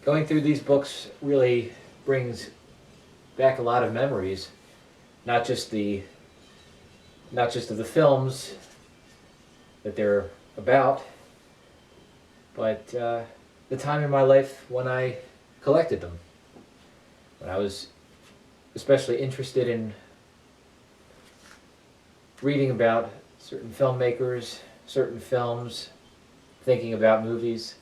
Going through these books really brings back a lot of memories, not just of the films that they're about, but the time in my life when I collected them. When I was especially interested in reading about certain filmmakers, certain films, thinking about movies.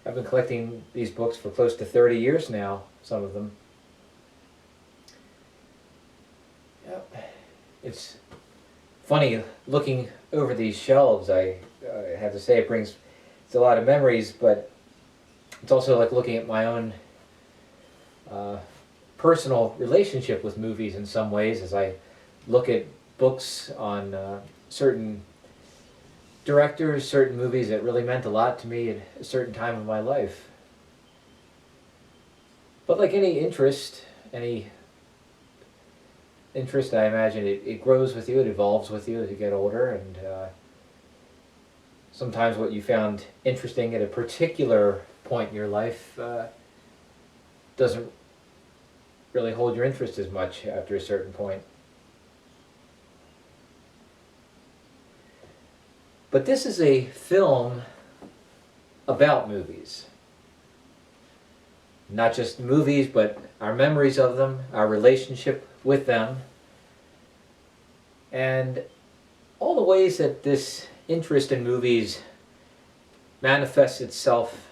I've been collecting these books for close to 30 years now, some of them. Yep. It's funny looking over these shelves. I have to say it's a lot of memories, but it's also like looking at my own personal relationship with movies in some ways, as I look at books on certain directors, certain movies that really meant a lot to me at a certain time of my life. But like any interest, I imagine it grows with you, it evolves with you as you get older, and sometimes what you found interesting at a particular point in your life doesn't really hold your interest as much after a certain point. But this is a film about movies. Not just movies, but our memories of them, our relationship with them, and all the ways that this interest in movies manifests itself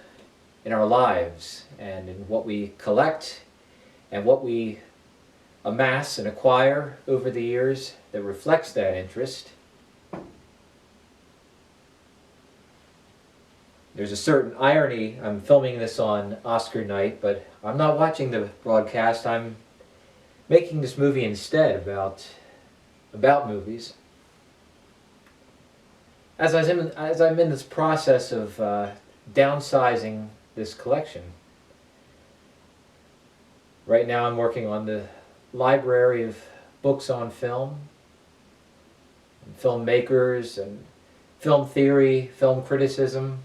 in our lives and in what we collect and what we amass and acquire over the years that reflects that interest. There's a certain irony. I'm filming this on Oscar night, but I'm not watching the broadcast. I'm making this movie instead about movies. As I'm in this process of downsizing this collection. Right now I'm working on the library of books on film, and filmmakers, and film theory, film criticism.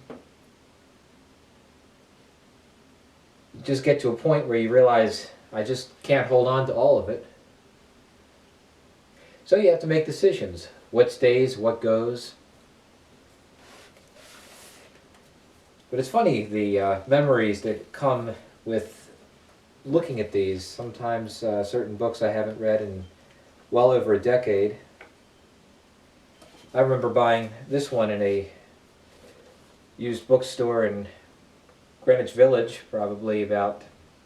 You just get to a point where you realize I just can't hold on to all of it. So you have to make decisions. What stays, what goes. But it's funny, the memories that come with looking at these. Sometimes certain books I haven't read in well over a decade. I remember buying this one in a used bookstore in Greenwich Village, probably about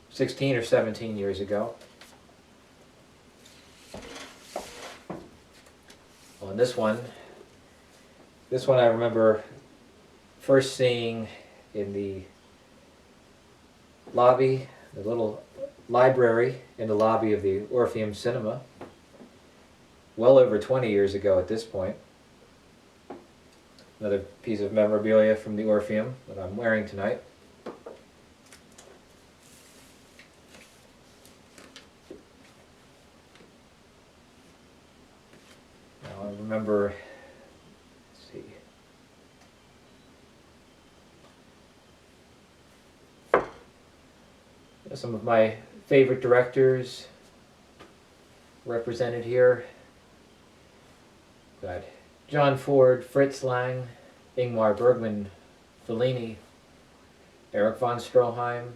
16 or 17 years ago. Well, and this one I remember first seeing in the lobby, the little library in the lobby of the Orpheum Cinema, well over 20 years ago at this point. Another piece of memorabilia from the Orpheum that I'm wearing tonight. Now I remember, let's see, some of my favorite directors represented here. Got John Ford, Fritz Lang, Ingmar Bergman, Fellini, Erich von Stroheim,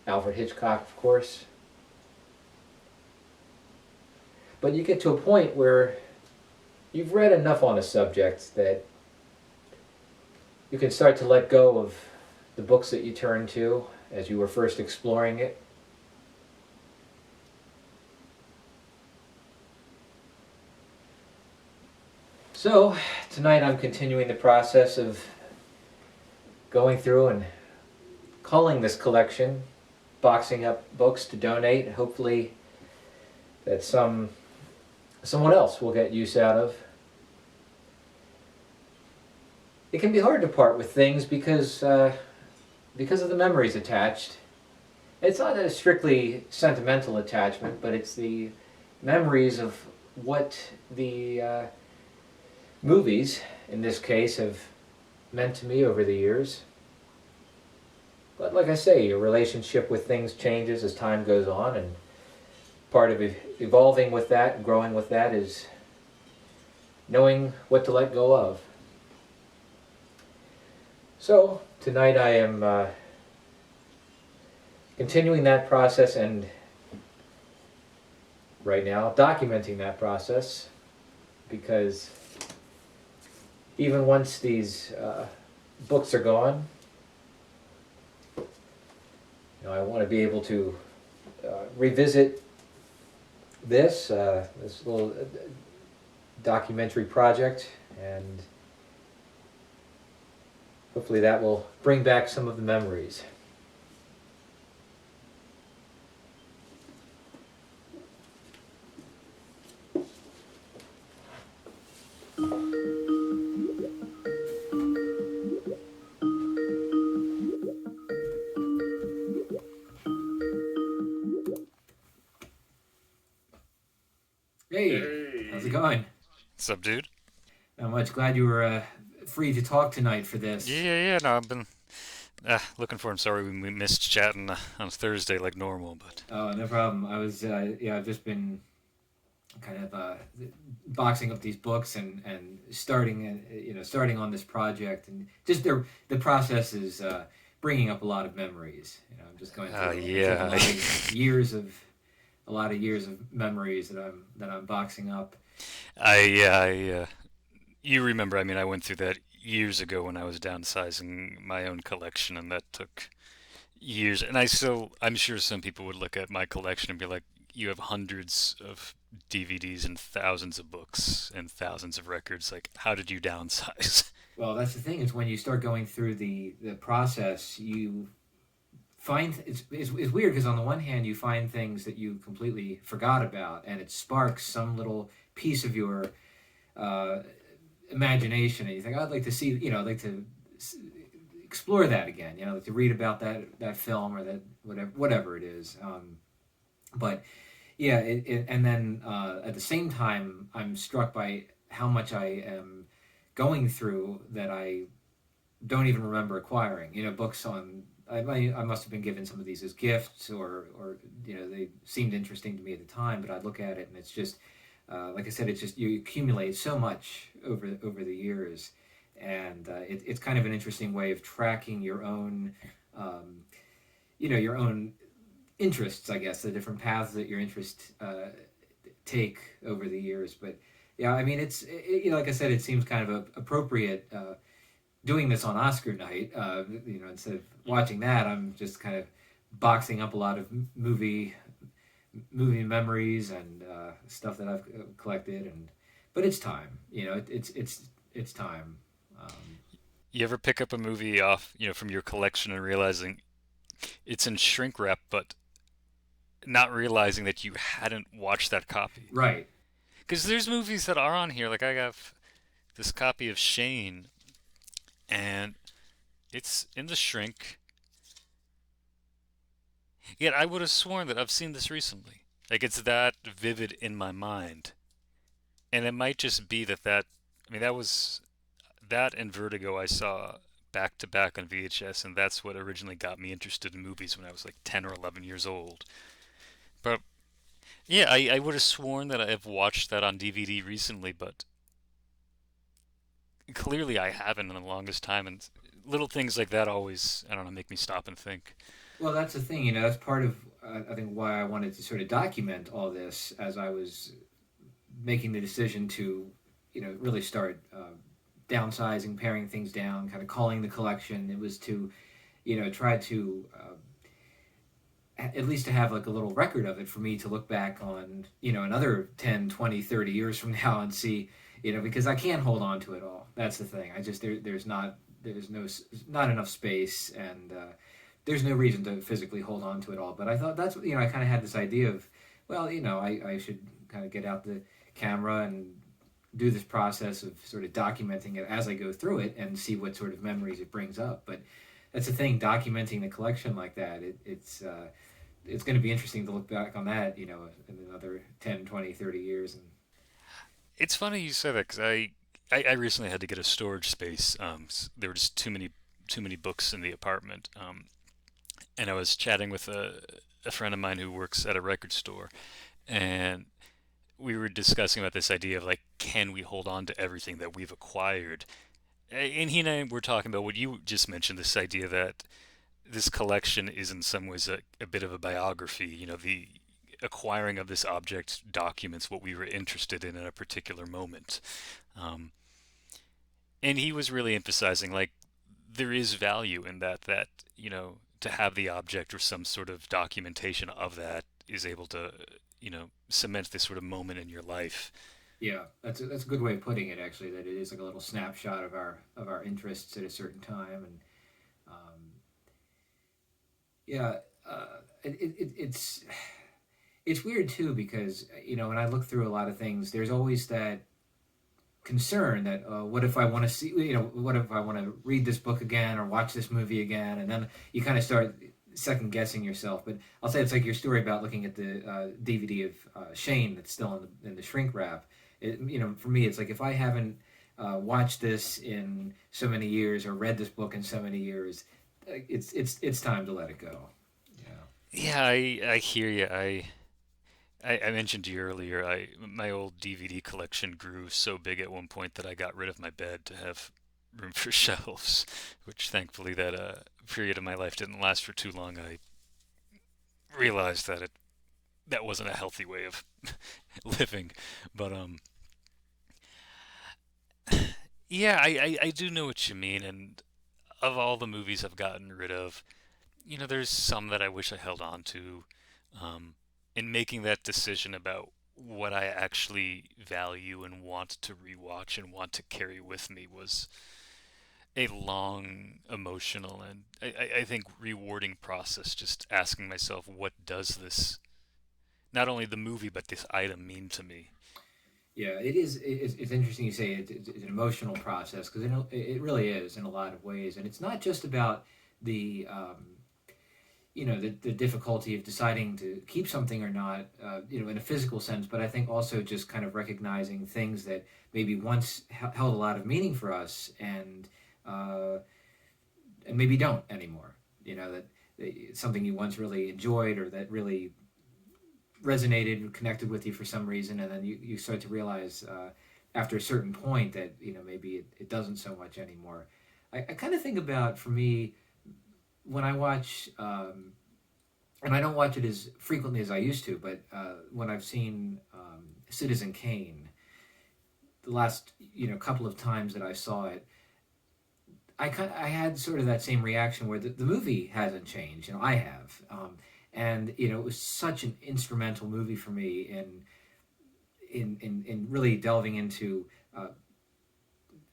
Alfred Hitchcock, of course. But you get to a point where you've read enough on a subject that you can start to let go of the books that you turned to as you were first exploring it. So, tonight I'm continuing the process of going through and culling this collection, boxing up books to donate, hopefully that someone else will get use out of. It can be hard to part with things because of the memories attached. It's not a strictly sentimental attachment, but it's the memories of what the movies, in this case, have meant to me over the years. But like I say, your relationship with things changes as time goes on, and part of evolving with that, growing with that, is knowing what to let go of. So tonight I am continuing that process, and right now documenting that process, because even once these books are gone, I want to be able to revisit this little documentary project, and hopefully that will bring back some of the memories. Hey, how's it going? What's up, dude? I'm much glad you were free to talk tonight for Yeah, this. yeah, no, I've been looking for him. Sorry we missed chatting on Thursday like normal, but Oh, no problem. I've just been kind of boxing up these books and starting starting on this project, and just the process is bringing up a lot of memories. I'm just going through. I take yeah, a lot of years of memories that I'm boxing up. you remember? I mean, I went through that years ago when I was downsizing my own collection, and that took years. And I'm sure some people would look at my collection and be like, "You have hundreds of DVDs and thousands of books and thousands of records. Like, how did you downsize?" Well, that's the thing is when you start going through the process, you find it's weird because on the one hand you find things that you completely forgot about, and it sparks some little piece of your uh, imagination, and you think, I'd like to see, I'd like to explore that again, like to read about that film or that whatever it is. But yeah, and then at the same time, I'm struck by how much I am going through that I don't even remember acquiring. Books on. I must have been given some of these as gifts, or they seemed interesting to me at the time. But I look at it and it's just, like I said, it's just you accumulate so much over the years, and it's kind of an interesting way of tracking your own, um, your own interests. I guess the different paths that your interests take over the years. But yeah, I mean, like I said, it seems kind of appropriate. Doing this on Oscar night, instead of watching that, I'm just kind of boxing up a lot of movie memories and stuff that I've collected. And but it's time, it's time. Um, You ever pick up a movie off, from your collection and realizing it's in shrink wrap, but not realizing that you hadn't watched that copy? right. Because there's movies that are on here. Like I have this copy of Shane, and it's in the shrink. Yet I would have sworn that I've seen this recently. Like it's that vivid in my mind, and it might just be that. I mean, that was that and Vertigo I saw back to back on VHS, and that's what originally got me interested in movies when I was like 10 or 11 years old. But yeah, I would have sworn that I've watched that on DVD recently, but clearly I haven't in the longest time, and little things like that always, I don't know, make me stop and think. Well, that's the thing. That's part of I think why I wanted to sort of document all this as I was making the decision to, really start downsizing, paring things down, kind of calling the collection. It was to, try to at least to have like a little record of it for me to look back on, another 10, 20, 30 years from now and see, because I can't hold on to it all. That's the thing. I just, there's not enough space, and there's no reason to physically hold on to it all. But I thought that's, I kind of had this idea of, well, I should kind of get out the camera and do this process of sort of documenting it as I go through it and see what sort of memories it brings up. But that's the thing, documenting the collection like that, it's going to be interesting to look back on that, in another 10, 20, 30 years. And It's funny you say that because I recently had to get a storage space. There were just too many books in the apartment. and I was chatting with a friend of mine who works at a record store, and we were discussing about this idea of like, can we hold on to everything that we've acquired? And he and I were talking about what you just mentioned, this idea that this collection is in some ways a bit of a biography. You know, the acquiring of this object documents what we were interested in at a particular moment. Um, and he was really emphasizing like there is value in that, that, you know, to have the object or some sort of documentation of that is able to, you know, cement this sort of moment in your life. Yeah, that's a good way of putting it. Actually, that it is like a little snapshot of our interests at a certain time, and um, yeah, it's weird too because when I look through a lot of things, there's always that concern that what if I want to see, what if I want to read this book again or watch this movie again, and then you kind of start second guessing yourself. But I'll say it's like your story about looking at the DVD of Shane that's still in the shrink wrap. For me, it's like if I haven't watched this in so many years or read this book in so many years, it's time to let it go. Yeah. Yeah, I hear you. I mentioned to you earlier, my old DVD collection grew so big at one point that I got rid of my bed to have room for shelves, which thankfully that period of my life didn't last for too long. I realized that that wasn't a healthy way of living, but yeah, I do know what you mean, and of all the movies I've gotten rid of, you know, there's some that I wish I held on to. Um, in making that decision about what I actually value and want to rewatch and want to carry with me was a long, emotional, and I think rewarding process. Just asking myself, what does this, not only the movie, but this item mean to me? Yeah, it is. It's interesting you say it's an emotional process because it really is in a lot of ways, and it's not just about the the difficulty of deciding to keep something or not, in a physical sense, but I think also just kind of recognizing things that maybe once held a lot of meaning for us uh, and maybe don't anymore. That it's something you once really enjoyed or that really resonated, connected with you for some reason, and then you start to realize after a certain point that maybe it doesn't so much anymore. I kind of think about for me when I watch, and I don't watch it as frequently as I used to, but when I've seen Citizen Kane, the last couple of times that I saw it, I had sort of that same reaction where the movie hasn't changed. I have, and it was such an instrumental movie for me in really delving into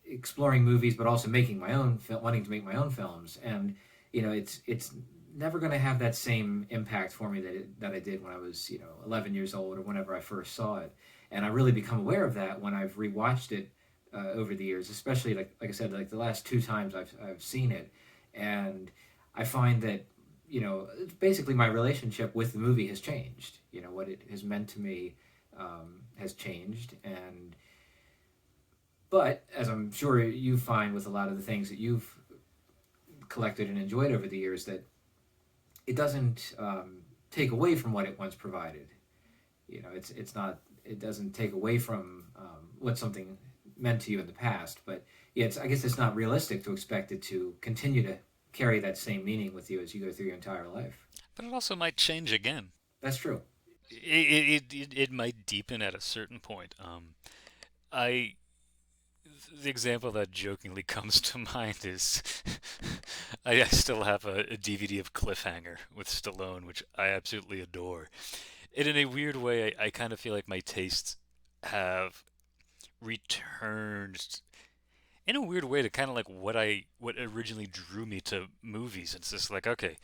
exploring movies, but also making my own, wanting to make my own films. And it's never going to have that same impact for me that I did when I was 11 years old or whenever I first saw it. And I really become aware of that when I've rewatched it over the years, especially like I said, like the last two times I've seen it, and I find that basically my relationship with the movie has changed. What it has meant to me has changed, and but as I'm sure you find with a lot of the things that you've collected and enjoyed over the years, that it doesn't take away from what it once provided. It's not. It doesn't take away from what something meant to you in the past. But yeah, I guess it's not realistic to expect it to continue to carry that same meaning with you as you go through your entire life. But it also might change again. That's true. It might deepen at a certain point. I The example that jokingly comes to mind is I still have a DVD of Cliffhanger with Stallone, which I absolutely adore. And in a weird way, I kind of feel like my tastes have returned in a weird way to kind of like what originally drew me to movies. It's just like, okay,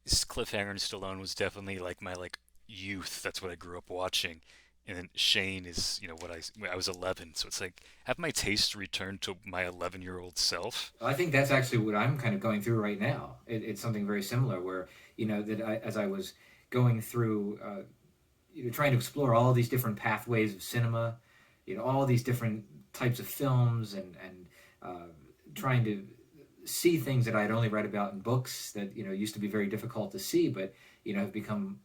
this Cliffhanger and Stallone was definitely like my like youth. That's what I grew up watching. And then Shane is, what I was 11, so it's like have my taste returned to my 11-year-old self. I think that's actually what I'm kind of going through right now. It's something very similar where as I was going through, trying to explore all these different pathways of cinema, all these different types of films, and trying to see things that I'd only read about in books that used to be very difficult to see, but have become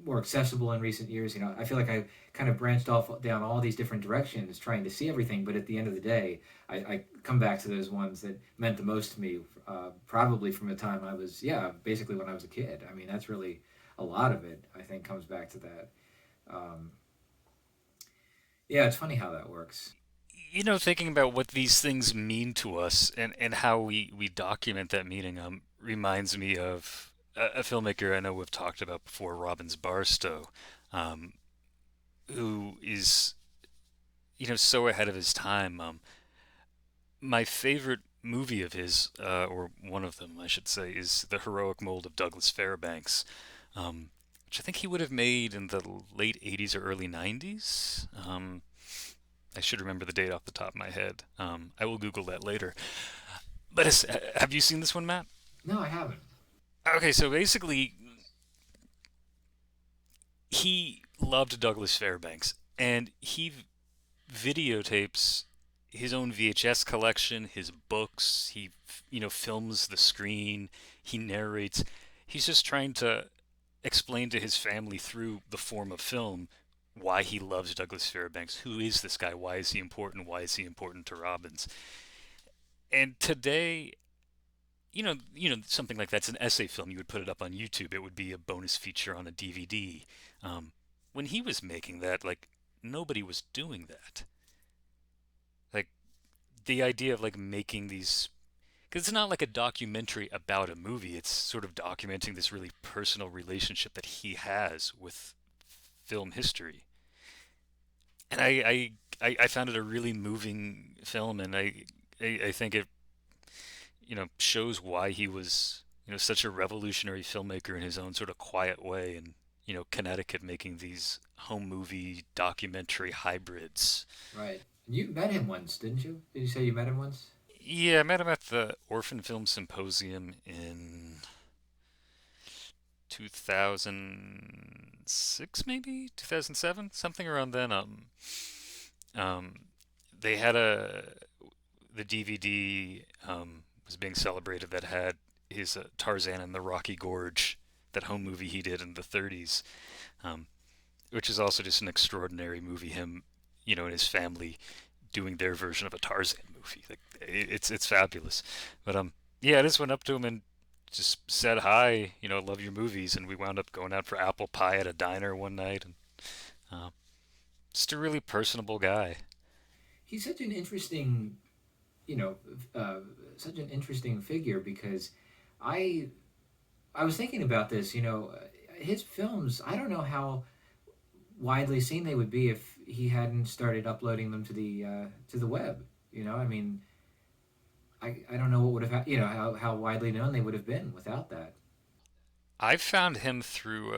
more accessible in recent years. I feel like I kind of branched off down all these different directions trying to see everything, but at the end of the day, I come back to those ones that meant the most to me, probably from the time I was, yeah, basically when I was a kid. I mean, that's really a lot of it, I think, comes back to that. Um, yeah, it's funny how that works. Thinking about what these things mean to us and how we document that meaning reminds me of a filmmaker I know we've talked about before, Robbins Barstow, um, who is so ahead of his time. My favorite movie of his, or one of them, I should say, is The Heroic Mold of Douglas Fairbanks, which I think he would have made in the late 80s or early 90s. I should remember the date off the top of my head. I will Google that later. But have you seen this one, Matt? No, I haven't. Okay, so basically, he loved Douglas Fairbanks, and he videotapes his own VHS collection, his books. He, films the screen. He narrates. He's just trying to explain to his family through the form of film why he loves Douglas Fairbanks. Who is this guy? Why is he important? Why is he important to Robbins? And today, something like that's an essay film. You would put it up on YouTube. It would be a bonus feature on a DVD. When he was making that, like nobody was doing that. Like the idea of like making these, because it's not like a documentary about a movie. It's sort of documenting this really personal relationship that he has with film history. And I found it a really moving film, and I think it shows why he was such a revolutionary filmmaker in his own sort of quiet way, and Connecticut making these home movie documentary hybrids. Right. You met him once, didn't you? Did you say you met him once? Yeah, I met him at the Orphan Film Symposium in 2006, maybe 2007, something around then. Um, they had the DVD was being celebrated that had his Tarzan and the Rocky Gorge, that home movie he did in the 30s, um, which is also just an extraordinary movie. Him, and his family doing their version of a Tarzan movie. Like it's fabulous. But yeah, I just went up to him and just said hi. Love your movies, and we wound up going out for apple pie at a diner one night, and uh, just a really personable guy. He's such an interesting, you know, uh, such an interesting figure because I I was thinking about this. His films. I don't know how widely seen they would be if he hadn't started uploading them to the web. I mean, I don't know what would have how widely known they would have been without that. I found him through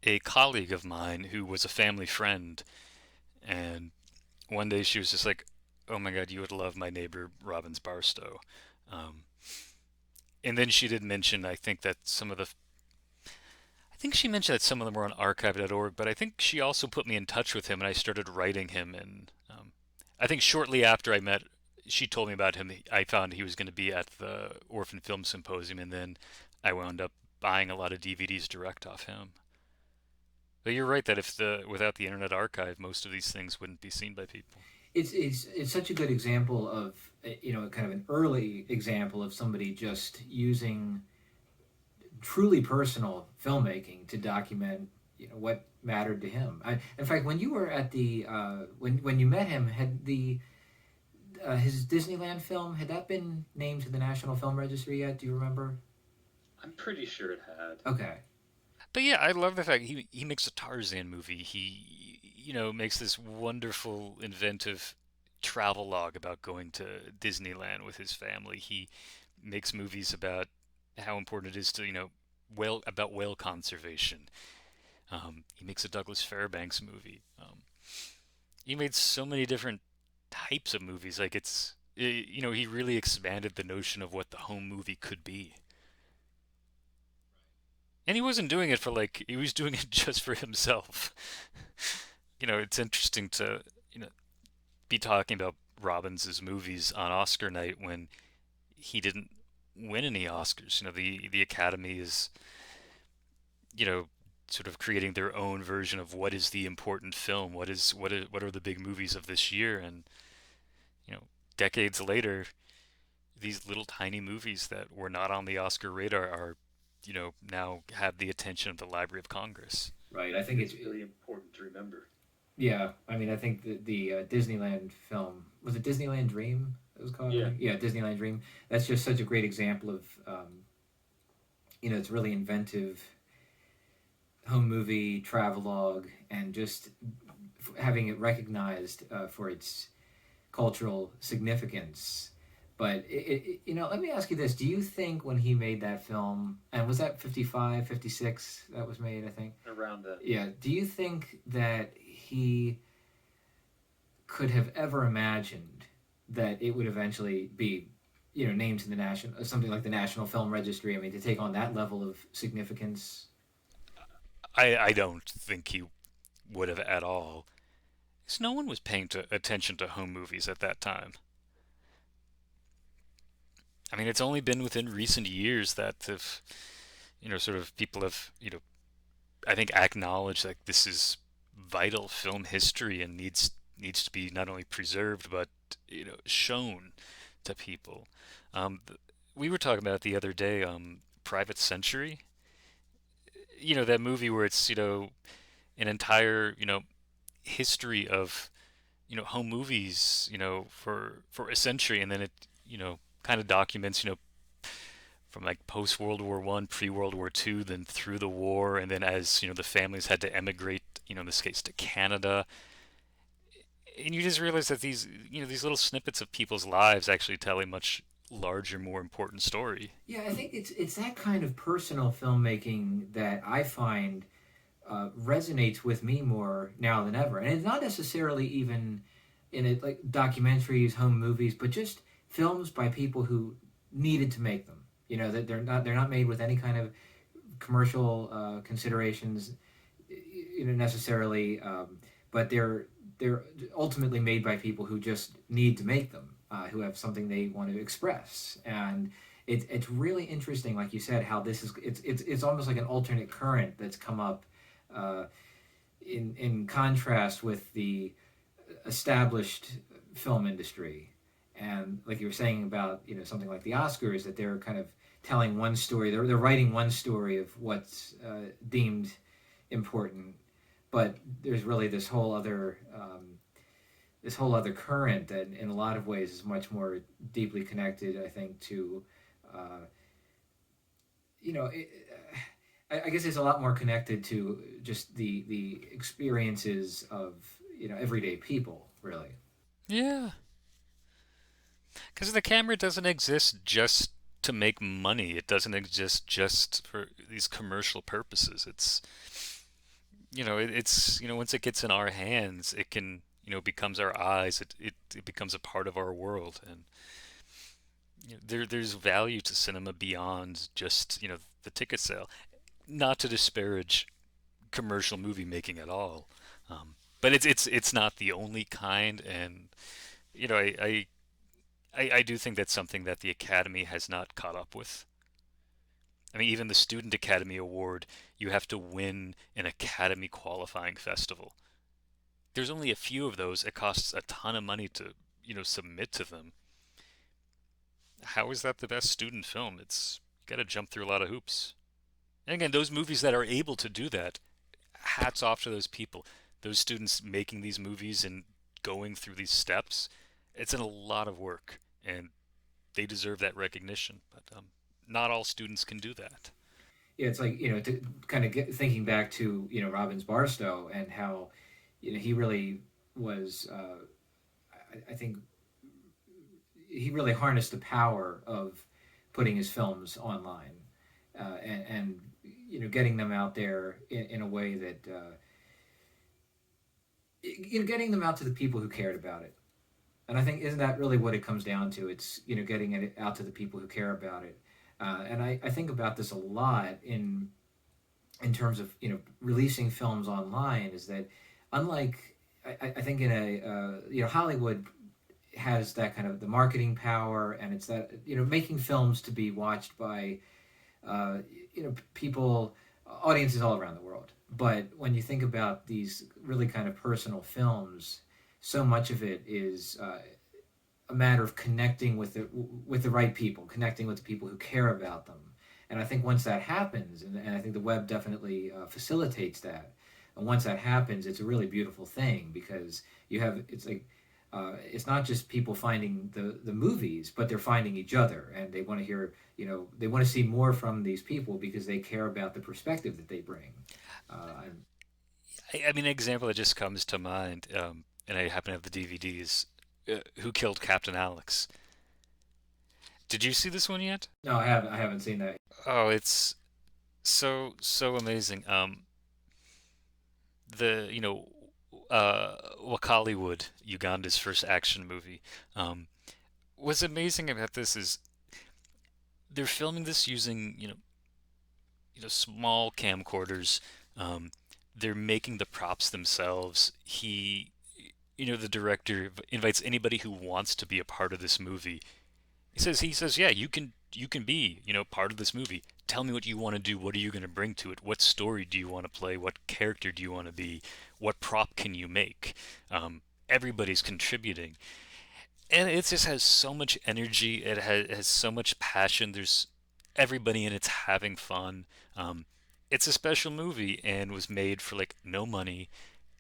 a colleague of mine who was a family friend, and one day she was just like, "Oh my God, you would love my neighbor Robbins Barstow." Um, and then she did mention, I think she mentioned that some of them were on archive.org, but I think she also put me in touch with him, and I started writing him. And I think shortly after I met, she told me about him. I found he was going to be at the Orphan Film Symposium, and then I wound up buying a lot of DVDs direct off him. But you're right that if the without the Internet Archive, most of these things wouldn't be seen by people. It's such a good example of kind of an early example of somebody just using truly personal filmmaking to document what mattered to him. In fact, when you were at the when you met him, had the his Disneyland film, had that been named to the National Film Registry yet? Do you remember? I'm pretty sure it had. Okay. But yeah, I love the fact he makes a Tarzan movie. He makes this wonderful, inventive travel log about going to Disneyland with his family. He makes movies about how important it is to whale conservation. He makes a Douglas Fairbanks movie. He made so many different types of movies. Like he really expanded the notion of what the home movie could be. And he wasn't doing it for like he was doing it just for himself. It's interesting to be talking about Robbins's movies on Oscar night when he didn't win any Oscars. The Academy is, you know, sort of creating their own version of what is the important film, what are the big movies of this year, and you know, decades later, these little tiny movies that were not on the Oscar radar are, now have the attention of the Library of Congress. Right. I And think it's really important to remember. yeah. I mean, I think the Disneyland film, was it Disneyland Dream? It was called, I Yeah, think. Yeah, Disneyland Dream. That's just such a great example of, it's really inventive home movie travelogue, and just having it recognized for its cultural significance. But let me ask you this: do you think when he made that film, and was that 55, 56 that was made? I think. around that. Yeah. Do you think that he could have ever imagined that it would eventually be, named to the national, something like the National Film Registry? I mean, to take on that level of significance. I don't think he would have at all. Because no one was paying attention to home movies at that time. I mean, it's only been within recent years that sort of people have, I think acknowledged that this is vital film history and needs to be not only preserved but shown to people. We were talking about it the other day. Private Century. That movie where it's an entire history of home movies for a century, and then it kind of documents from like post World War One, pre World War Two, then through the war, and then as the families had to emigrate, in this case to Canada, and you just realize that these little snippets of people's lives actually tell a much larger, more important story. Yeah, I think it's that kind of personal filmmaking that I find resonates with me more now than ever, and it's not necessarily even in it like documentaries, home movies, but just films by people who needed to make them. That they're not made with any kind of commercial considerations, necessarily, but they're ultimately made by people who just need to make them, who have something they want to express. And it's really interesting, like you said, how this is it's almost like an alternate current that's come up, uh, in contrast with the established film industry. And like you were saying about something like the Oscars, that they're kind of telling one story, they're writing one story of what's deemed important, but there's really this whole other current that in a lot of ways is much more deeply connected, I think, to uh, you know it, I guess it's a lot more connected to just the experiences of everyday people, really. Yeah, because the camera doesn't exist just to make money. It doesn't exist just for these commercial purposes. It's once it gets in our hands, it can becomes our eyes. It becomes a part of our world, and there's value to cinema beyond just the ticket sale. Not to disparage commercial movie making at all, but it's not the only kind, and you know I do think that's something that the Academy has not caught up with. I mean, even the Student Academy Award, you have to win an Academy qualifying festival. There's only a few of those. It costs a ton of money to, submit to them. How is that the best student film? It's got to jump through a lot of hoops. And again, those movies that are able to do that, hats off to those people. Those students making these movies and going through these steps, it's a lot of work, and they deserve that recognition. But not all students can do that. Yeah, it's like to kind of get thinking back to Robbins Barstow, and how he really was. I think he really harnessed the power of putting his films online, and getting them out there in a way that getting them out to the people who cared about it. And I think, isn't that really what it comes down to? It's getting it out to the people who care about it. And I think about this a lot in terms of releasing films online. Is that unlike, I think in a Hollywood has that kind of the marketing power, and it's that, making films to be watched by uh, people, audiences all around the world. But when you think about these really kind of personal films, so much of it is a matter of connecting with the right people, connecting with the people who care about them. And I think once that happens, and I think the web definitely facilitates that. And once that happens, it's a really beautiful thing, because it's like it's not just people finding the movies, but they're finding each other, and they want to hear, they want to see more from these people because they care about the perspective that they bring. And I mean, an example that just comes to mind, and I happen to have the DVDs. Who killed Captain Alex? Did you see this one yet? no, I haven't seen that. Oh, it's so amazing. The Wakaliwood, Uganda's first action movie. What's amazing about this is they're filming this using small camcorders. Um, they're making the props themselves. The director invites anybody who wants to be a part of this movie. He says, yeah, you can be, part of this movie. Tell me what you want to do. What are you going to bring to it? What story do you want to play? What character do you want to be? What prop can you make? Everybody's contributing, and it just has so much energy. It has so much passion. There's everybody in it's having fun. It's a special movie and was made for like no money,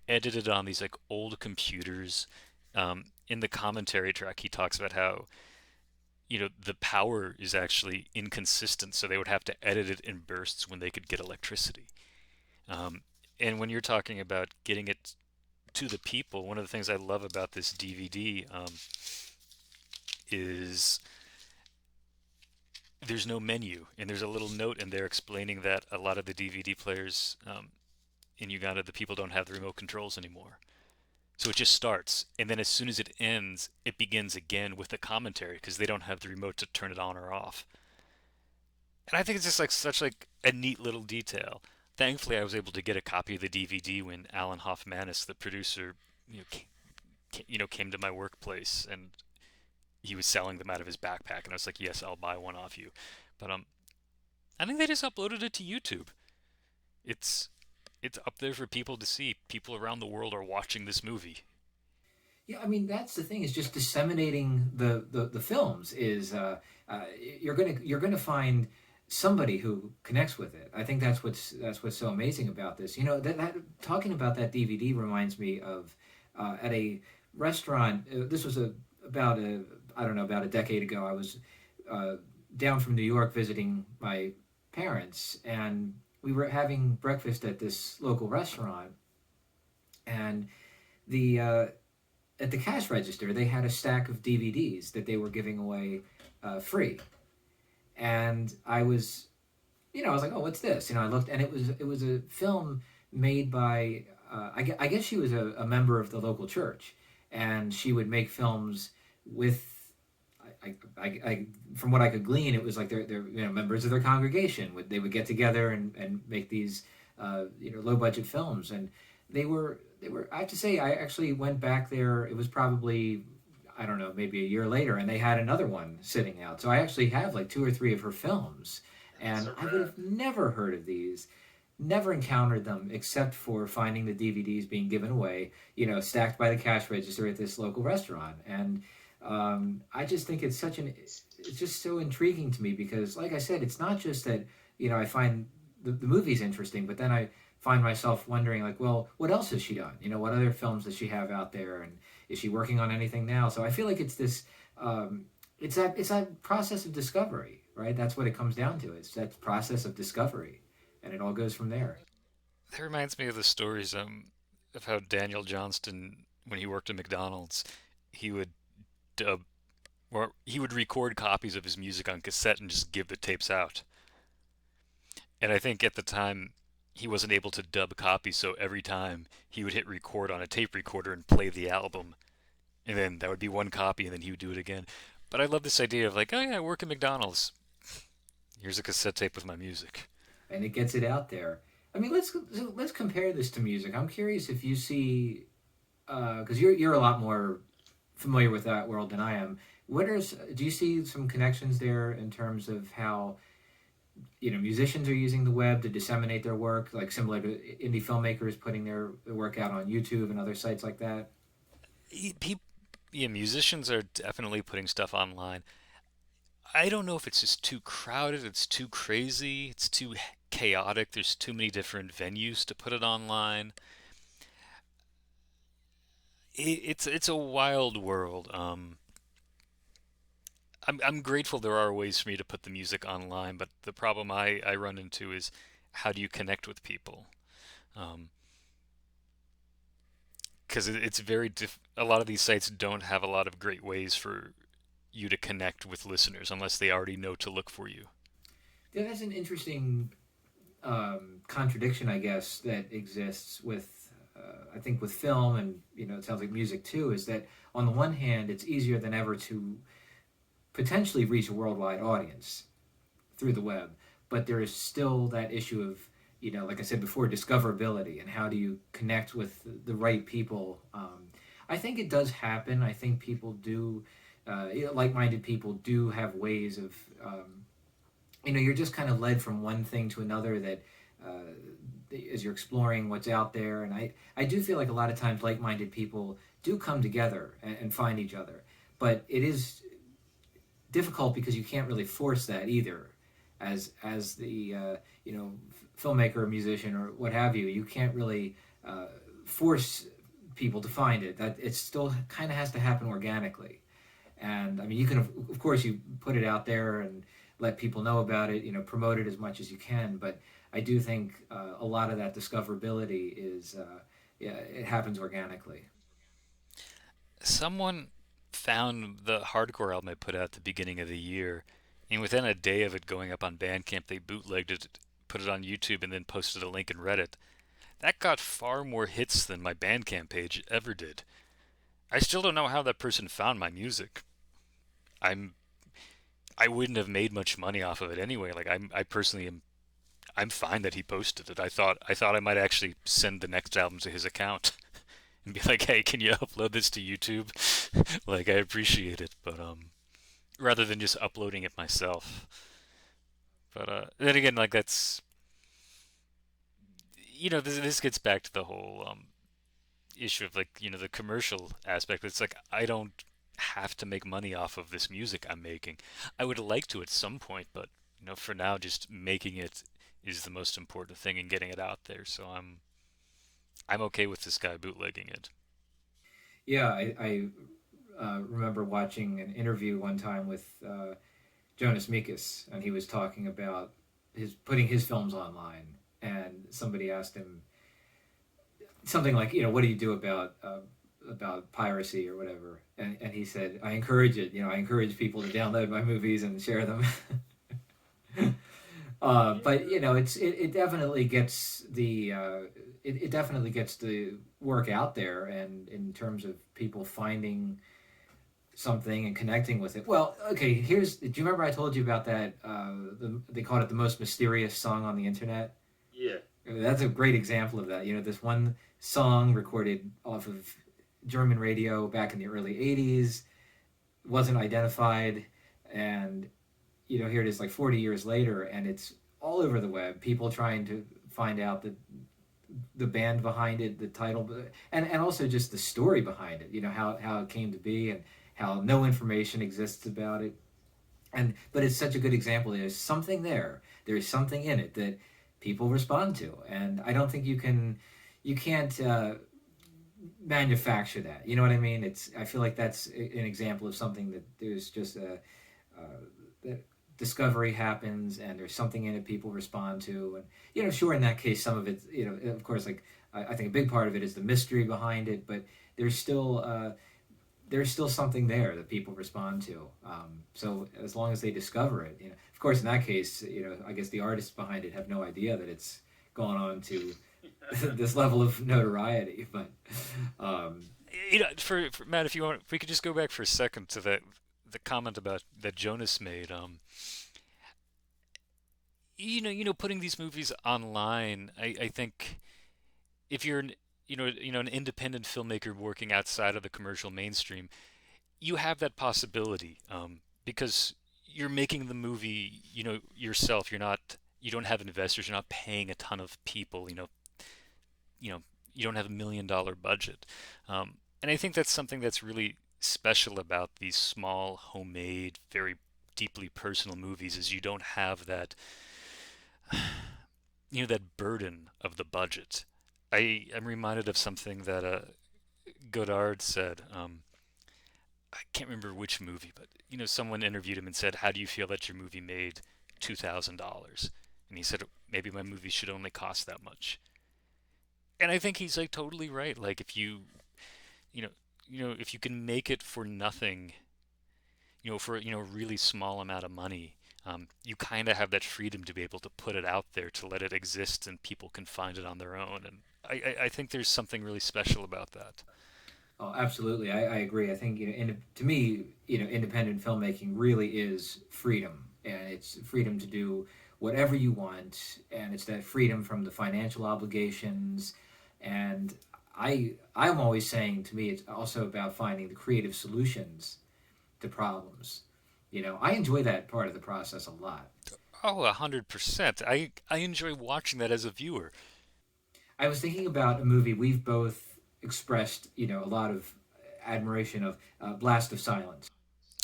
edited on these like old computers. In the commentary track, he talks about how the power is actually inconsistent, so they would have to edit it in bursts when they could get electricity. Um, and when you're talking about getting it to the people, one of the things I love about this DVD is there's no menu, and there's a little note in there explaining that a lot of the DVD players in Uganda, the people don't have the remote controls anymore. So it just starts, and then as soon as it ends, it begins again with a commentary because they don't have the remote to turn it on or off. And I think it's just like such like a neat little detail. Thankfully, I was able to get a copy of the DVD when Alan Hoffmanis, the producer, came to my workplace, and he was selling them out of his backpack, and I was like, "Yes, I'll buy one off you." But I think they just uploaded it to YouTube. It's it's up there for people to see. People around the world are watching this movie. Yeah, I mean that's the thing, is just disseminating the films is uh, you're gonna find somebody who connects with it. I think that's what's so amazing about this. That talking about that DVD reminds me of at a restaurant. This was about a I don't know, about a decade ago. I was uh, down from New York visiting my parents, and we were having breakfast at this local restaurant, and the at the cash register, they had a stack of DVDs that they were giving away free. And I was like, oh, what's this? I looked, and it was a film made by, I guess she was a member of the local church, and she would make films with. From what I could glean, it was like they're members of their congregation. They would get together and make these low budget films, and they were. I have to say, I actually went back there. It was probably, I don't know, maybe a year later, and they had another one sitting out. So I actually have like two or three of her films, That's and so I would rare. have never heard of these, never encountered them except for finding the DVDs being given away, stacked by the cash register at this local restaurant. And I just think it's just so intriguing to me, because, like I said, it's not just that, I find the movies interesting, but then I find myself wondering, like, well, what else has she done? What other films does she have out there, and is she working on anything now? So I feel like it's this, it's that process of discovery, right? That's what it comes down to. It's that process of discovery, and it all goes from there. That reminds me of the stories of how Daniel Johnston, when he worked at McDonald's, he would dub or he would record copies of his music on cassette and just give the tapes out. And I think at the time he wasn't able to dub copies, so every time he would hit record on a tape recorder and play the album, and then that would be one copy, and then he would do it again. But I love this idea of like, oh yeah, I work at McDonald's. Here's a cassette tape with my music. And it gets it out there. I mean, let's compare this to music. I'm curious if you see, because you're a lot more. familiar with that world than I am. Do you see some connections there in terms of how musicians are using the web to disseminate their work, like similar to indie filmmakers putting their work out on YouTube and other sites like that? People, yeah, musicians are definitely putting stuff online. I don't know if it's just too crowded, it's too crazy, it's too chaotic. There's too many different venues to put it online. It's a wild world. I'm grateful there are ways for me to put the music online, but the problem I run into is how do you connect with people? Um, because it's a lot of these sites don't have a lot of great ways for you to connect with listeners unless they already know to look for you. Yeah, that's an interesting contradiction, I guess, that exists with, I think, with film and it sounds like music too. Is that on the one hand, it's easier than ever to potentially reach a worldwide audience through the web, but there is still that issue of like I said before, discoverability and how do you connect with the right people. I think it does happen. I think people do, like-minded people do have ways of you're just kind of led from one thing to another that as you're exploring what's out there. And I do feel like a lot of times like-minded people do come together and find each other, but it is difficult because you can't really force that either as the filmmaker or musician or what have you. You can't really force people to find it. That it still kind of has to happen organically. And I mean, you can of course you put it out there and let people know about it, promote it as much as you can. But I do think a lot of that discoverability is yeah, it happens organically. Someone found the hardcore album I put out at the beginning of the year, and within a day of it going up on Bandcamp, they bootlegged it, put it on YouTube, and then posted a link in Reddit. That got far more hits than my Bandcamp page ever did. I still don't know how that person found my music. I'm I wouldn't have made much money off of it anyway. I personally am I'm fine that he posted it. I thought I might actually send the next album to his account and be like, "Hey, can you upload this to YouTube?" Like I appreciate it, but rather than just uploading it myself. But then again, like that's this gets back to the whole issue of the commercial aspect. It's like I don't have to make money off of this music I'm making. I would like to at some point, but for now, just making it is the most important thing and getting it out there. So I'm okay with this guy bootlegging it. Yeah, I remember watching an interview one time with Jonas Mekas, and he was talking about his putting his films online, and somebody asked him something like, what do you do about piracy or whatever, and he said, I encourage it. I encourage people to download my movies and share them. But it definitely gets it definitely gets the work out there, and in terms of people finding something and connecting with it. Well, okay, do you remember I told you about that? They called it the most mysterious song on the internet. Yeah. That's a great example of that. This one song recorded off of German radio back in the early '80s wasn't identified, and here it is like 40 years later, and it's all over the web. People trying to find out the band behind it, the title, and also just the story behind it. How it came to be and how no information exists about it. But it's such a good example. There's something there. There's something in it that people respond to, and I don't think you can't manufacture that. You know what I mean? I feel like that's an example of something that there's just that discovery happens, and there's something in it people respond to. And sure, in that case, some of it, of course, like I think a big part of it is the mystery behind it, but there's still there's still something there that people respond to. So as long as they discover it, of course, in that case, I guess the artists behind it have no idea that it's gone on to this level of notoriety. But um, For Matt, if you want, if we could just go back for a second to the comment about that Jonas made. Putting these movies online. I think if you're an independent filmmaker working outside of the commercial mainstream, you have that possibility because you're making the movie, yourself. You don't have investors. You're not paying a ton of people. You know, you don't have $1 million budget. And I think that's something that's really special about these small, homemade, very deeply personal movies is you don't have that, that burden of the budget. I'm reminded of something that Godard said. I can't remember which movie, but someone interviewed him and said, "How do you feel that your movie made $2,000?" And he said, "Maybe my movie should only cost that much." And I think he's like totally right. Like you know, if you can make it for nothing, for a really small amount of money, you kind of have that freedom to be able to put it out there, to let it exist, and people can find it on their own. And I think there's something really special about that. Oh, absolutely. I agree. I think to me, independent filmmaking really is freedom, and it's freedom to do whatever you want, and it's that freedom from the financial obligations. And I'm always saying, to me, it's also about finding the creative solutions to problems. I enjoy that part of the process a lot. Oh, 100%. I enjoy watching that as a viewer. I was thinking about a movie we've both expressed, a lot of admiration of, Blast of Silence.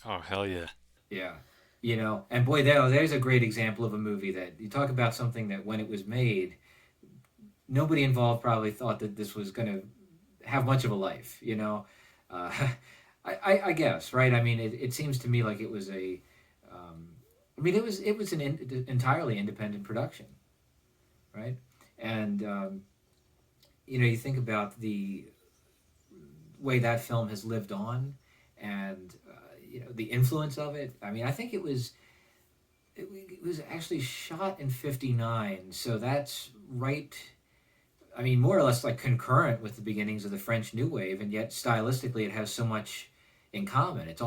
Oh, hell yeah. Yeah. And boy, there's a great example of a movie that you talk about something that when it was made, nobody involved probably thought that this was going to have much of a life, Uh, I guess, right? I mean, it seems to me like it was it was an entirely independent production, right? And, you think about the way that film has lived on and, the influence of it. I mean, I think it was actually shot in 59, so that's right. I mean, more or less like concurrent with the beginnings of the French New Wave, and yet stylistically it has so much in common. It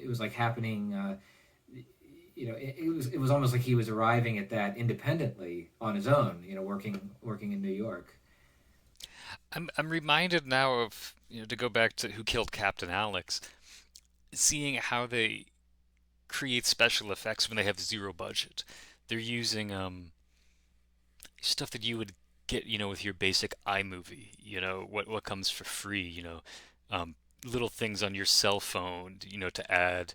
was like happening. It was almost like he was arriving at that independently on his own. Working in New York. I'm reminded now of, to go back to Who Killed Captain Alex, seeing how they create special effects when they have zero budget. They're using stuff that you would get, with your basic iMovie, what comes for free, um, little things on your cell phone, to add,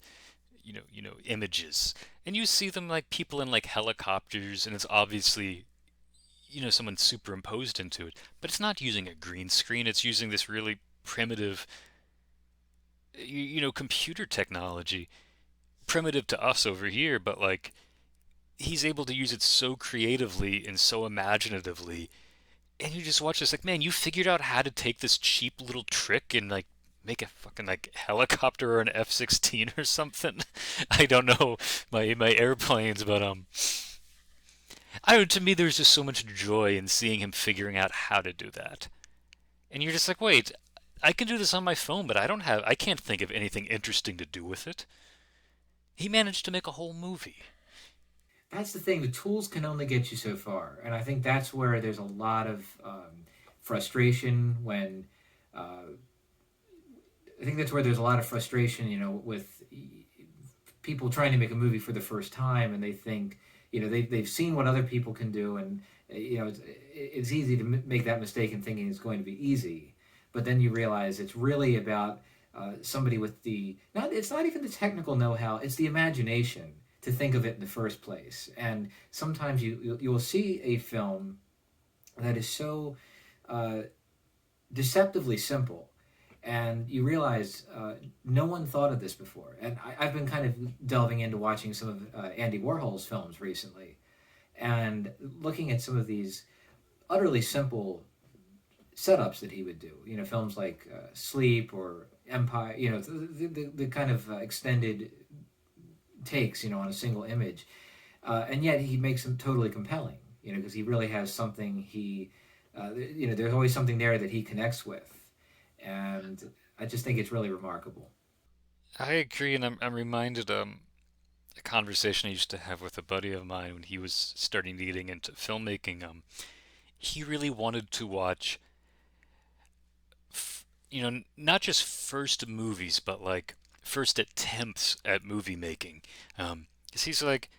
images. And you see them like people in like helicopters, and it's obviously, someone superimposed into it, but it's not using a green screen. It's using this really primitive, computer technology, primitive to us over here, but like he's able to use it so creatively and so imaginatively. And you just watch this like, man, you figured out how to take this cheap little trick and like make a fucking like helicopter or an F-16 or something. I don't know my airplanes, but I don't know, to me there's just so much joy in seeing him figuring out how to do that. And you're just like, wait, I can do this on my phone, but I can't think of anything interesting to do with it. He managed to make a whole movie. That's the thing. The tools can only get you so far, and I think that's where there's a lot of, frustration when. I think that's where there's a lot of frustration, with people trying to make a movie for the first time, and they think, they've seen what other people can do, and, it's easy to make that mistake in thinking it's going to be easy, but then you realize it's really about, somebody with it's not even the technical know-how, it's the imagination to think of it in the first place. And sometimes you will see a film that is so, uh, deceptively simple, and you realize, no one thought of this before. And I've been kind of delving into watching some of, Andy Warhol's films recently, and looking at some of these utterly simple setups that he would do. Films like, Sleep or Empire. The kind of, extended takes, on a single image, and yet he makes them totally compelling. Because he really has something. There's always something there that he connects with, and I just think it's really remarkable. I agree, and I'm reminded a conversation I used to have with a buddy of mine when he was starting to getting into filmmaking. He really wanted to watch, not just first movies, but like first attempts at movie making. 'Cause he's like,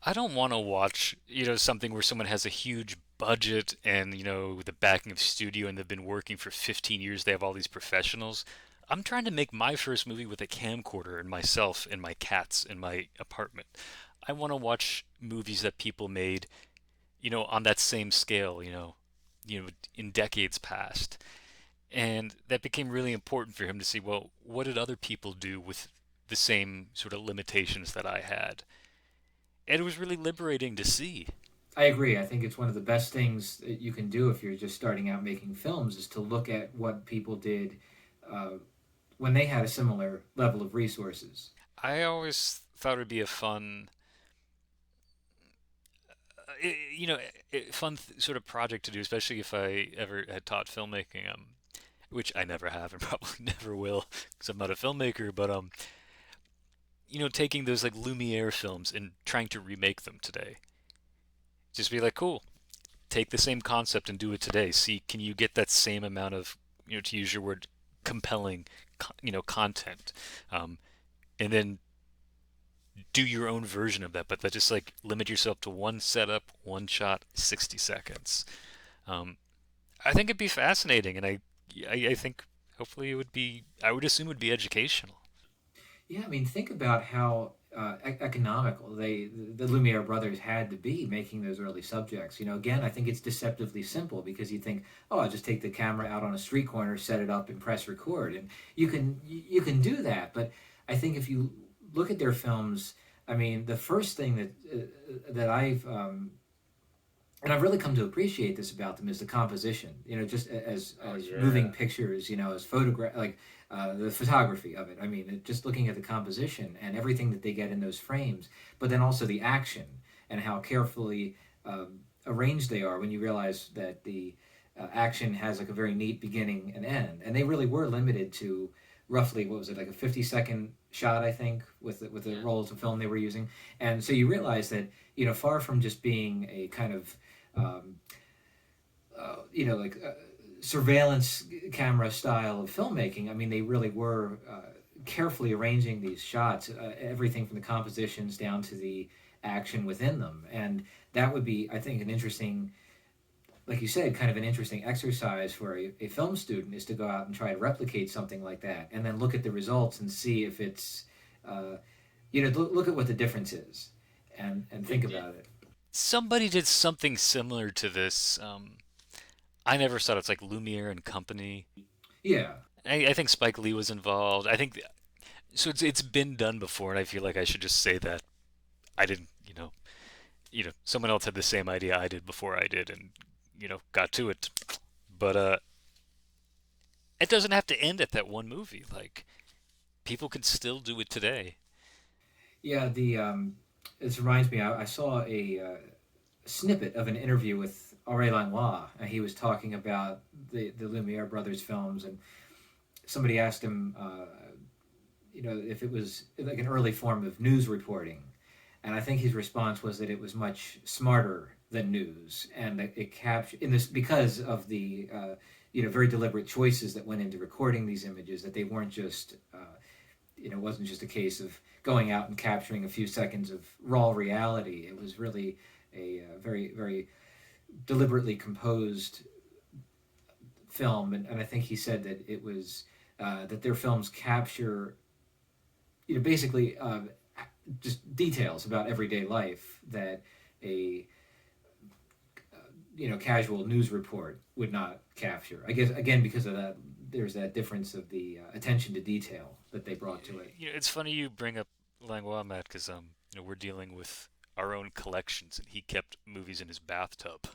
I don't want to watch, something where someone has a huge budget and, with the backing of studio and they've been working for 15 years, they have all these professionals. I'm trying to make my first movie with a camcorder and myself and my cats in my apartment. I want to watch movies that people made, on that same scale, in decades past. And that became really important for him to see, well, what did other people do with the same sort of limitations that I had? And it was really liberating to see. I agree. I think it's one of the best things that you can do if you're just starting out making films is to look at what people did uh, when they had a similar level of resources. I always thought it would be a fun, fun sort of project to do, especially if I ever had taught filmmaking, which I never have and probably never will because I'm not a filmmaker. But taking those like Lumiere films and trying to remake them today, just be like, cool, take the same concept and do it today. See, can you get that same amount of, to use your word, compelling, content, um, and then do your own version of that, but just like limit yourself to one setup, one shot, 60 seconds. Um, I think it'd be fascinating, and I think hopefully it would be. I would assume it would be educational. Yeah, I mean, think about how economical the Lumiere brothers had to be making those early subjects. Again, I think it's deceptively simple because you think, oh, I'll just take the camera out on a street corner, set it up, and press record, and you can do that. But I think if you look at their films, I mean, the first thing that I've really come to appreciate this about them is the composition. Just Oh as yeah. moving pictures. As photograph like the photography of it. I mean, just looking at the composition and everything that they get in those frames, but then also the action and how carefully arranged they are. When you realize that the action has like a very neat beginning and end, and they really were limited to roughly what was it, like a 50-second shot, I think, with the Yeah. rolls of film they were using. And so you realize that far from just being a kind of um, like surveillance camera style of filmmaking. I mean, they really were carefully arranging these shots, everything from the compositions down to the action within them, and that would be, I think, an interesting, like you said, kind of an interesting exercise for a film student is to go out and try to replicate something like that, and then look at the results and see if it's, uh, look at what the difference is, and think It, about it. Somebody did something similar to this. I never saw it. It's like Lumiere and Company. Yeah. I think Spike Lee was involved. I think so. It's been done before, and I feel like I should just say that I didn't. Someone else had the same idea I did before I did, and got to it. But it doesn't have to end at that one movie. Like people can still do it today. Yeah, this reminds me. I saw a snippet of an interview with Henri Langlois, and he was talking about the Lumiere brothers films, and somebody asked him, if it was like an early form of news reporting, and I think his response was that it was much smarter than news, and that it captured in this because of the very deliberate choices that went into recording these images, that they weren't just it wasn't just a case of going out and capturing a few seconds of raw reality. It was really a very very deliberately composed film, and I think he said that it was that their films capture basically just details about everyday life that a casual news report would not capture. I guess again because of that, there's that difference of the attention to detail that they brought to it. It's funny you bring up Langlois, Matt, because we're dealing with our own collections, and he kept movies in his bathtub,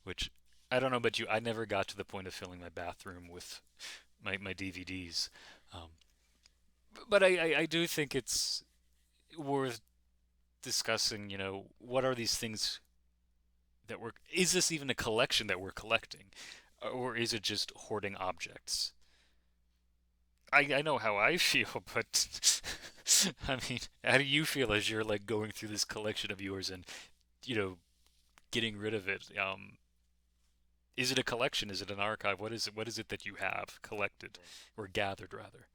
which I don't know about you. I never got to the point of filling my bathroom with my DVDs. Um, but I do think it's worth discussing. What are these things that we're? Is this even a collection that we're collecting, or is it just hoarding objects? I know how I feel, but I mean, how do you feel as you're like going through this collection of yours and you know getting rid of it? Is it a collection? Is it an archive? What is it? What is it that you have collected or gathered rather?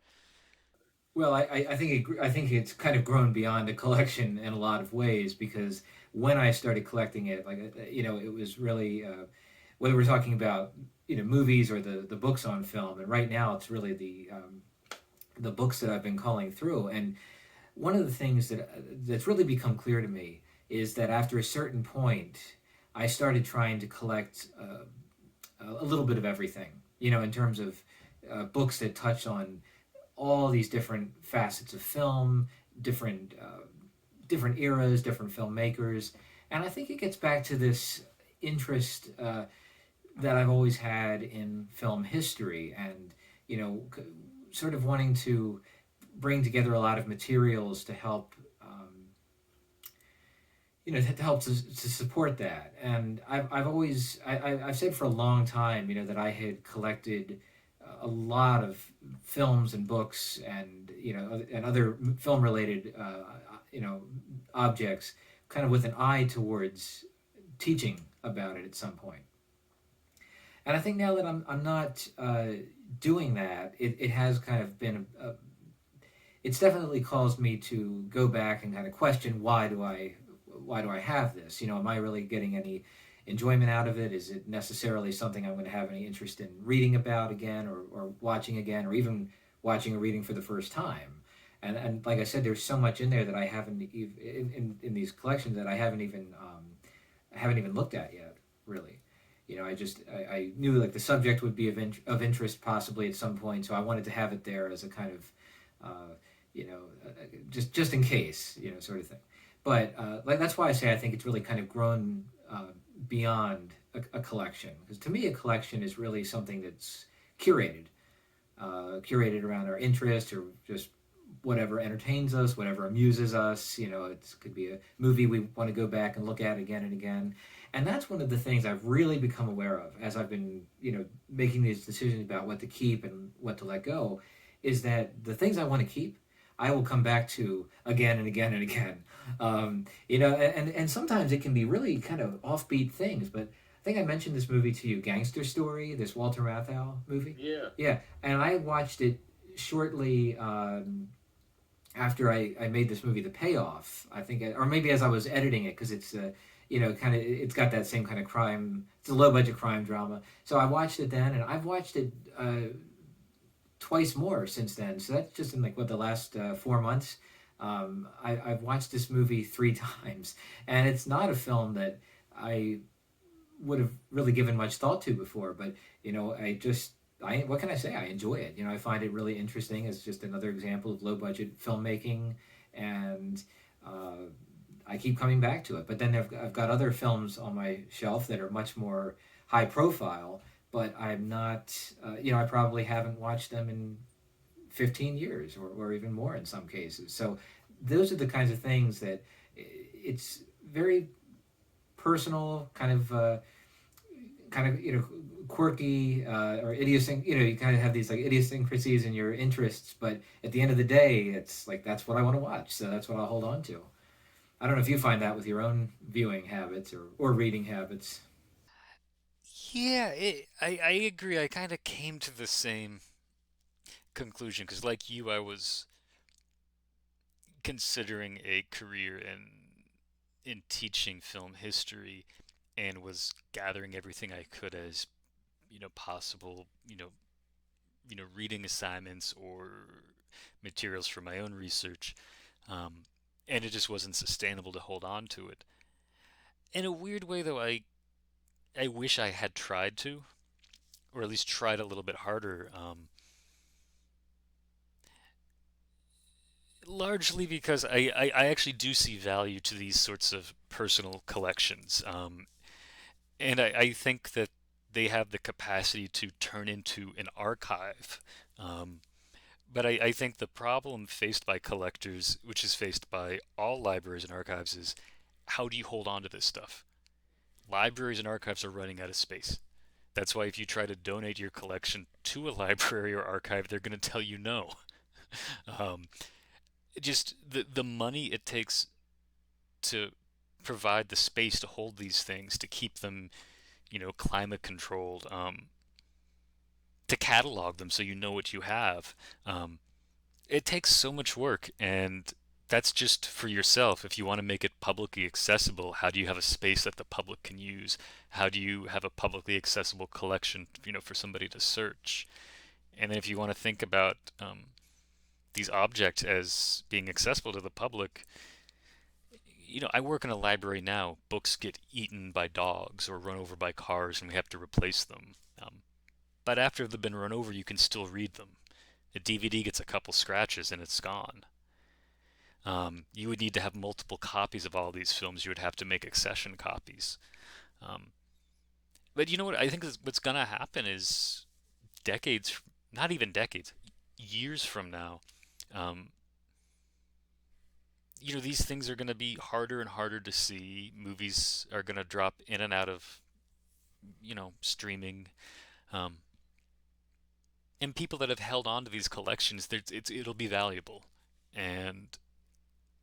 Well, I think I think it's kind of grown beyond a collection in a lot of ways because when I started collecting it, like it was really whether we're talking about movies or the books on film, and right now it's really the books that I've been culling through. And one of the things that's really become clear to me is that after a certain point, I started trying to collect a little bit of everything. In terms of books that touch on all these different facets of film, different different eras, different filmmakers, and I think it gets back to this interest that I've always had in film history, and you know, sort of wanting to bring together a lot of materials to help. To help to support that, and I've always I've said for a long time, that I had collected a lot of films and books and and other film related you know objects, kind of with an eye towards teaching about it at some point. And I think now that I'm not doing that, it has kind of been it's definitely caused me to go back and kind of question why do I have this? Am I really getting any enjoyment out of it? Is it necessarily something I'm going to have any interest in reading about again, or watching again, or even watching or reading for the first time? And like I said, there's so much in there that I haven't in these collections that I haven't even looked at yet, really. I knew like the subject would be of interest possibly at some point, so I wanted to have it there as a kind of uh, just in case, sort of thing. But like that's why I say I think it's really kind of grown beyond a collection, because to me a collection is really something that's curated, curated around our interests or just whatever entertains us, whatever amuses us. It could be a movie we want to go back and look at again and again. And that's one of the things I've really become aware of as I've been, making these decisions about what to keep and what to let go, is that the things I want to keep, I will come back to again and again and again. And sometimes it can be really kind of offbeat things, but I think I mentioned this movie to you, Gangster Story, this Walter Matthau movie. Yeah. Yeah, and I watched it shortly after I made this movie, The Payoff. I think, or maybe as I was editing it, because it's kind of it's got that same kind of crime. It's a low budget crime drama. So I watched it then, and I've watched it twice more since then. So that's just in like what the last 4 months. I've watched this movie three times, and it's not a film that I would have really given much thought to before. But I what can I say? I enjoy it. I find it really interesting. It's just another example of low budget filmmaking, and I keep coming back to it. But then I've got other films on my shelf that are much more high profile, but I'm not. I probably haven't watched them in 15 years or even more in some cases. So those are the kinds of things that it's very personal, kind of quirky or idiosyncratic. You kind of have these like idiosyncrasies in your interests, but at the end of the day, it's like that's what I want to watch, so that's what I'll hold on to. I don't know if you find that with your own viewing habits or reading habits. Yeah, I agree. I kind of came to the same conclusion because, like you, I was considering a career in teaching film history and was gathering everything I could as possible reading assignments or materials for my own research, um, and it just wasn't sustainable to hold on to it. In a weird way, though, I wish I had tried to, or at least tried a little bit harder. Largely because I actually do see value to these sorts of personal collections. And I think that they have the capacity to turn into an archive. Um, but I think the problem faced by collectors, which is faced by all libraries and archives, is how do you hold on to this stuff? Libraries and archives are running out of space. That's why if you try to donate your collection to a library or archive, they're going to tell you no. Um, just the money it takes to provide the space to hold these things, to keep them, climate controlled, to catalog them so you know what you have. Um, it takes so much work, and that's just for yourself. If you want to make it publicly accessible, how do you have a space that the public can use? How do you have a publicly accessible collection, for somebody to search? And then if you want to think about these objects as being accessible to the public, I work in a library now. Books get eaten by dogs or run over by cars, and we have to replace them. But after they've been run over, you can still read them. A DVD gets a couple scratches and it's gone. You would need to have multiple copies of all these films. You would have to make accession copies. Um, but you know what? I think what's going to happen is decades, not even decades, years from now, um, these things are going to be harder and harder to see. Movies are going to drop in and out of, streaming. Um, and people that have held on to these collections, it'll be valuable. And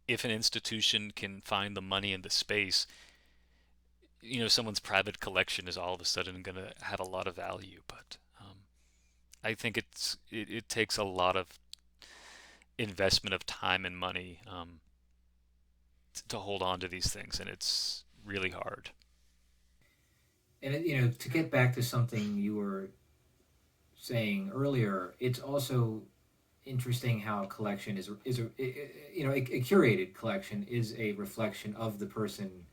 if an institution can find the money and the space, someone's private collection is all of a sudden going to have a lot of value. But I think it takes a lot of investment of time and money to hold on to these things, and it's really hard. And to get back to something you were saying earlier, it's also interesting how a collection is a curated collection is a reflection of the person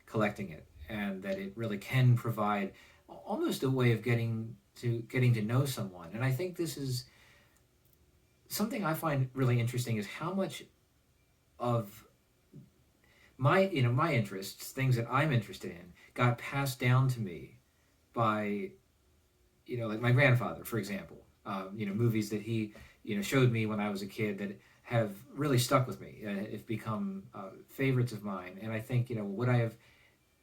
collecting it, and that it really can provide almost a way of getting to know someone. And I think this is something I find really interesting, is how much of my interests, things that I'm interested in, got passed down to me by, like my grandfather, for example. Movies that he, showed me when I was a kid that have really stuck with me. Have become favorites of mine. And I think, would I have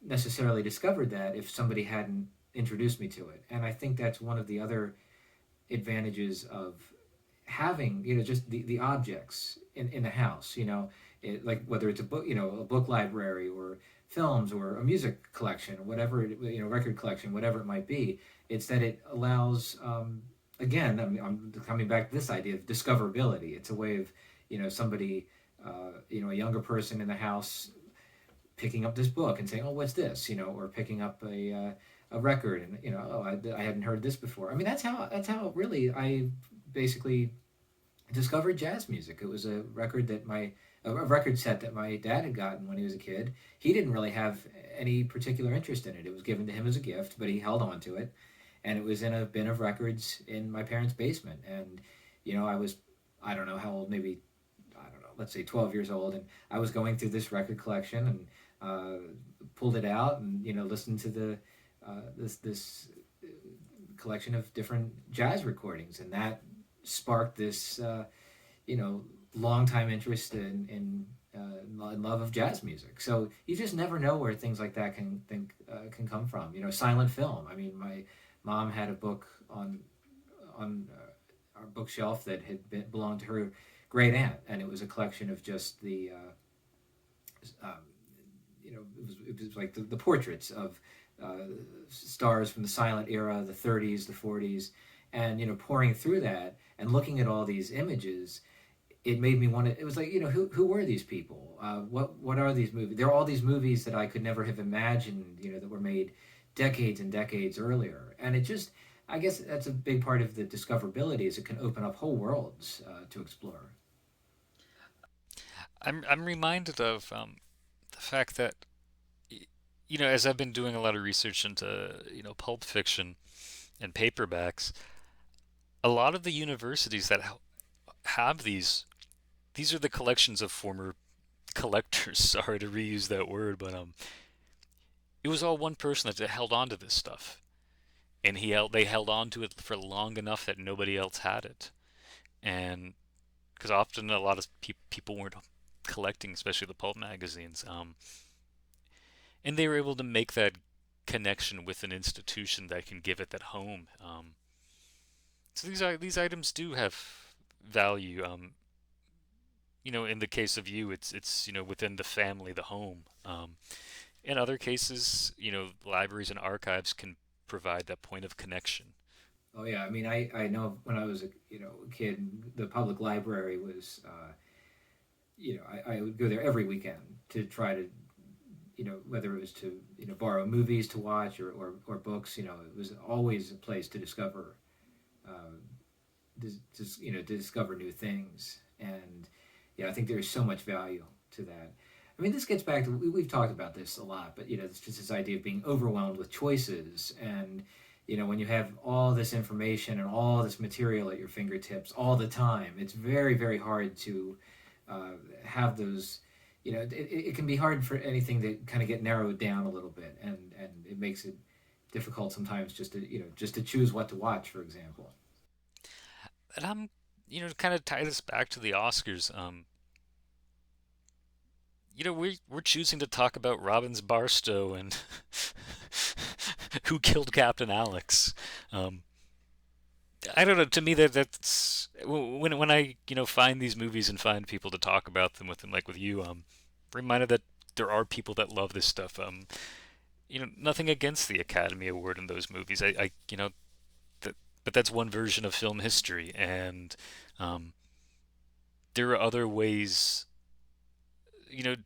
necessarily discovered that if somebody hadn't introduced me to it? And I think that's one of the other advantages of having, just the objects in the house, like whether it's a book, a book library, or films, or a music collection, whatever, record collection, whatever it might be. It's that it allows, again, I'm coming back to this idea of discoverability. It's a way of, somebody, a younger person in the house picking up this book and saying, "Oh, what's this?" Or picking up a record, and "Oh, I hadn't heard this before." I mean, that's how really I basically discovered jazz music. It was a record set that my dad had gotten when he was a kid. He didn't really have any particular interest in it. It was given to him as a gift, but he held on to it, and it was in a bin of records in my parents' basement. And I was, I don't know how old, maybe, I don't know, let's say 12 years old, and I was going through this record collection, and pulled it out, and listened to this collection of different jazz recordings, and that sparked this you know long time interest in love of jazz music. So you just never know where things like that can come from. Silent film. I mean, my mom had a book on our bookshelf that belonged to her great aunt, and it was a collection of just the it was like the portraits of stars from the silent era, the 30s, the 40s, and pouring through that and looking at all these images, it made me want to. It was like, who were these people? What are these movies? There are all these movies that I could never have imagined, that were made decades and decades earlier, and it just. I guess that's a big part of the discoverability, is it can open up whole worlds to explore. I'm reminded of the fact that as I've been doing a lot of research into pulp fiction and paperbacks, a lot of the universities that have these are the collections of former collectors. Sorry to reuse that word, but it was all one person that held on to this stuff, and they held on to it for long enough that nobody else had it, and because often a lot of people weren't collecting, especially the pulp magazines, and they were able to make that connection with an institution that can give it that home. So these items do have value. In the case of you, it's within the family, the home. In other cases, libraries and archives can provide that point of connection. Oh yeah, I mean, I know when I was a kid, the public library was I would go there every weekend to try to whether it was to borrow movies to watch or books. It was always a place to discover uh, to discover new things. And yeah, I think there's so much value to that. I mean, this gets back to we've talked about this a lot, but it's just this idea of being overwhelmed with choices. And when you have all this information and all this material at your fingertips all the time, it's very, very hard to have those. It can be hard for anything to kind of get narrowed down a little bit, and it makes it difficult sometimes just to choose what to watch, for example. And I'm, to kind of tie this back to the Oscars. We're choosing to talk about Robbins Barstow and who killed Captain Alex. Um, I don't know. To me, that's when I find these movies and find people to talk about them with them, like with you. Reminded that there are people that love this stuff. Nothing against the Academy Award in those movies. That, but that's one version of film history, and um, there are other ways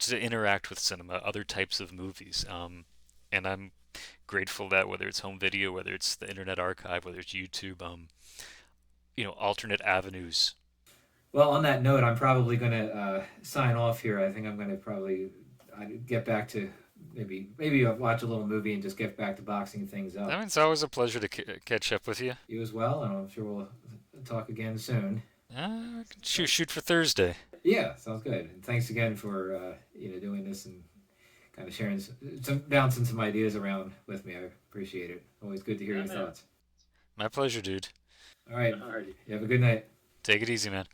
to interact with cinema, other types of movies. And I'm grateful that whether it's home video, whether it's the Internet Archive, whether it's YouTube, alternate avenues. Well, on that note, I'm probably going to sign off here. I think I'm going to probably get back to maybe I'll watch a little movie and just get back to boxing things I up. mean, it's always a pleasure to catch up with you. You as well, and I'm sure we'll talk again soon. Shoot for Thursday. Yeah, sounds good. And thanks again for doing this and kind of sharing bouncing some ideas around with me. I appreciate it. Always good to hear Yeah, your man. thoughts. My pleasure, dude. All right, Alrighty. you have a good night. Take it easy, man.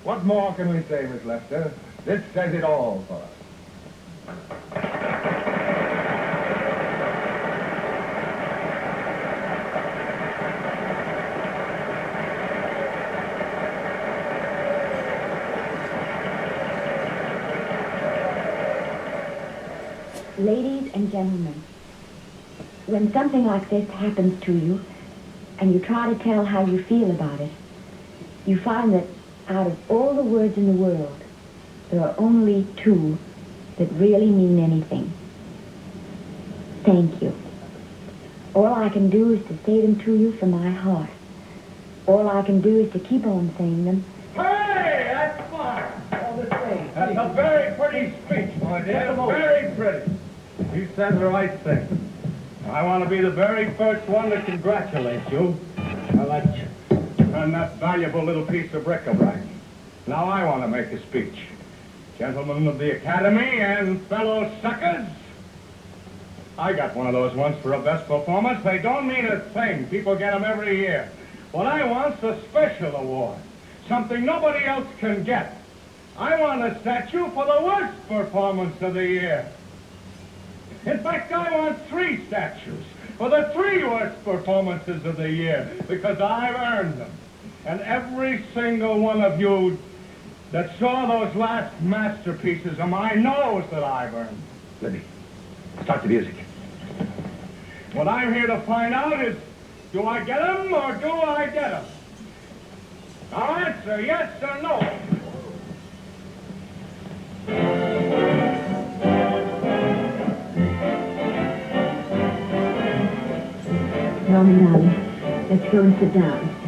What more can we say, Miss Lester? This says it all for us. Ladies and gentlemen, when something like this happens to you and you try to tell how you feel about it, you find that out of all the words in the world, there are only two that really mean anything. Thank you. All I can do is to say them to you from my heart. All I can do is to keep on saying them. Hey, that's fine. All the same. That's a very pretty speech, my dear. Very pretty. You said the right thing. I want to be the very first one to congratulate you. I'll let you turn that valuable little piece of bric-a-brac. Now I want to make a speech. Gentlemen of the Academy and fellow suckers, I got one of those once for a best performance. They don't mean a thing. People get them every year. What I want's a special award. Something nobody else can get. I want a statue for the worst performance of the year. In fact, I want 3 statues for the 3 worst performances of the year, because I've earned them. And every single one of you that saw those last masterpieces of mine knows that I've earned them. Libby, start the music. What I'm here to find out is, do I get them or do I get them? Now answer yes or no. Darling, let's go and sit down.